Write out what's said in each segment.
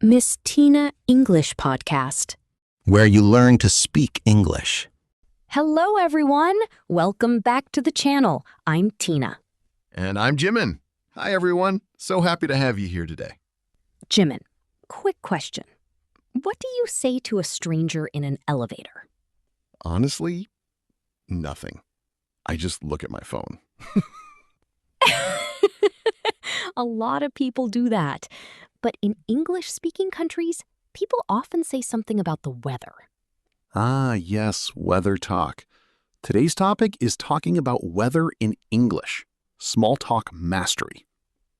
Miss Teena English Podcast, where you learn to speak English. Hello, everyone. Welcome back to the channel. I'm Teena. And I'm Jimin. Hi, everyone. So happy to have you here today. Jimin, quick question. What do you say to a stranger in an elevator? Honestly, nothing. I just look at my phone. A lot of people do that. But in English-speaking countries, people often say something about the weather. Ah, yes, weather talk. Today's topic is talking about weather in English. Small talk mastery.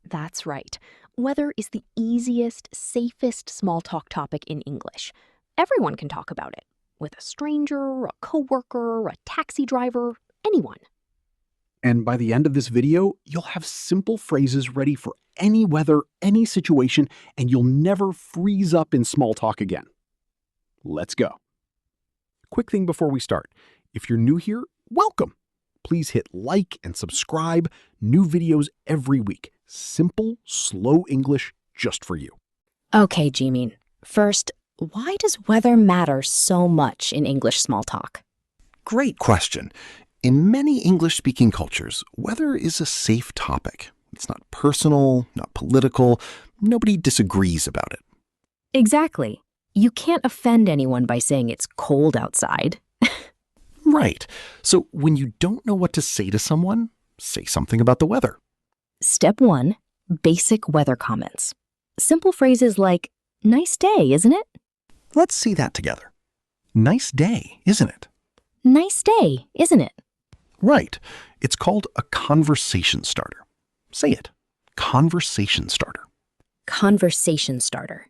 That's right. Weather is the easiest, safest small talk topic in English. Everyone can talk about it. With a stranger, a coworker, a taxi driver, anyone. And by the end of this video, you'll have simple phrases ready for any weather, any situation, and you'll never freeze up in small talk again. Let's go. Quick thing before we start. If you're new here, welcome. Please hit like and subscribe. New videos every week. Simple, slow English just for you. Okay, Jimin. First, why does weather matter so much in English small talk? Great question. In many English-speaking cultures, weather is a safe topic. It's not personal, not political. Nobody disagrees about it. Exactly. You can't offend anyone by saying it's cold outside. Right. So when you don't know what to say to someone, say something about the weather. Step 1, basic weather comments. Simple phrases like, nice day, isn't it? Let's see that together. Nice day, isn't it? Nice day, isn't it? Right. It's called a conversation starter. Say it. Conversation starter. Conversation starter.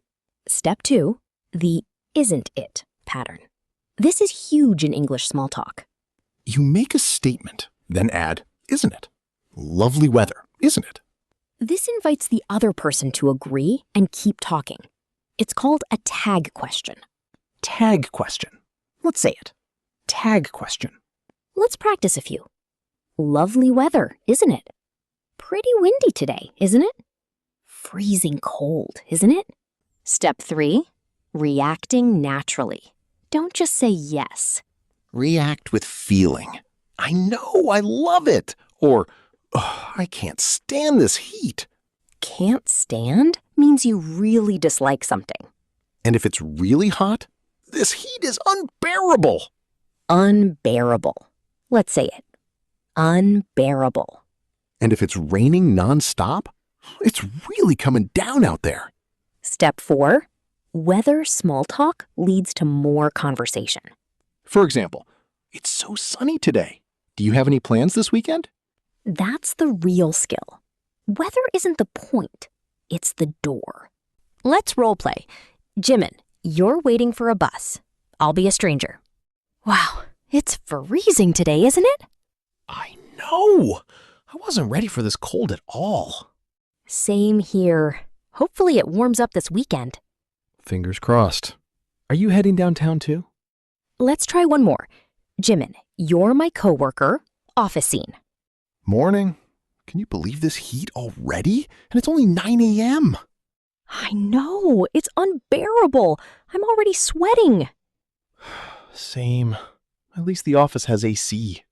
Step 2, the isn't it pattern. This is huge in English small talk. You make a statement, then add, isn't it? Lovely weather, isn't it? This invites the other person to agree and keep talking. It's called a tag question. Tag question. Let's say it. Tag question. Let's practice a few. Lovely weather, isn't it? Pretty windy today, isn't it? Freezing cold, isn't it? Step 3, reacting naturally. Don't just say yes. React with feeling. I know, I love it. Or, oh, I can't stand this heat. Can't stand means you really dislike something. And if it's really hot, this heat is unbearable. Unbearable. Let's say it. Unbearable. And if it's raining nonstop, it's really coming down out there. Step 4, weather small talk leads to more conversation. For example, it's so sunny today. Do you have any plans this weekend? That's the real skill. Weather isn't the point, it's the door. Let's roleplay. Jimin, you're waiting for a bus. I'll be a stranger. Wow, it's freezing today, isn't it? I know. I wasn't ready for this cold at all. Same here. Hopefully it warms up this weekend. Fingers crossed. Are you heading downtown too? Let's try one more. Jimin, you're my coworker. Office scene. Morning. Can you believe this heat already? And it's only 9 a.m. I know. It's unbearable. I'm already sweating. Same. At least the office has AC.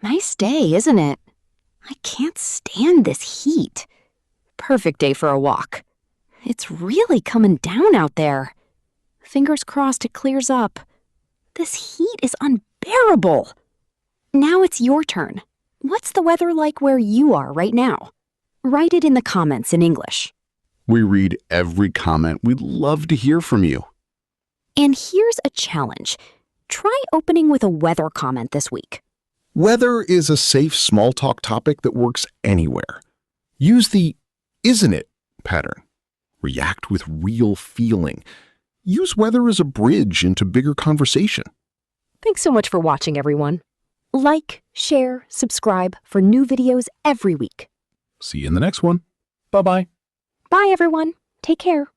Nice day, isn't it? I can't stand this heat. Perfect day for a walk. It's really coming down out there. Fingers crossed it clears up. This heat is unbearable. Now it's your turn. What's the weather like where you are right now? Write it in the comments in English. We read every comment. We'd love to hear from you. And here's a challenge. Try opening with a weather comment this week. Weather is a safe small talk topic that works anywhere. Use the isn't it pattern. React with real feeling. Use weather as a bridge into bigger conversation. Thanks so much for watching, everyone. Like, share, subscribe for new videos every week. See you in the next one. Bye-bye. Bye, everyone. Take care.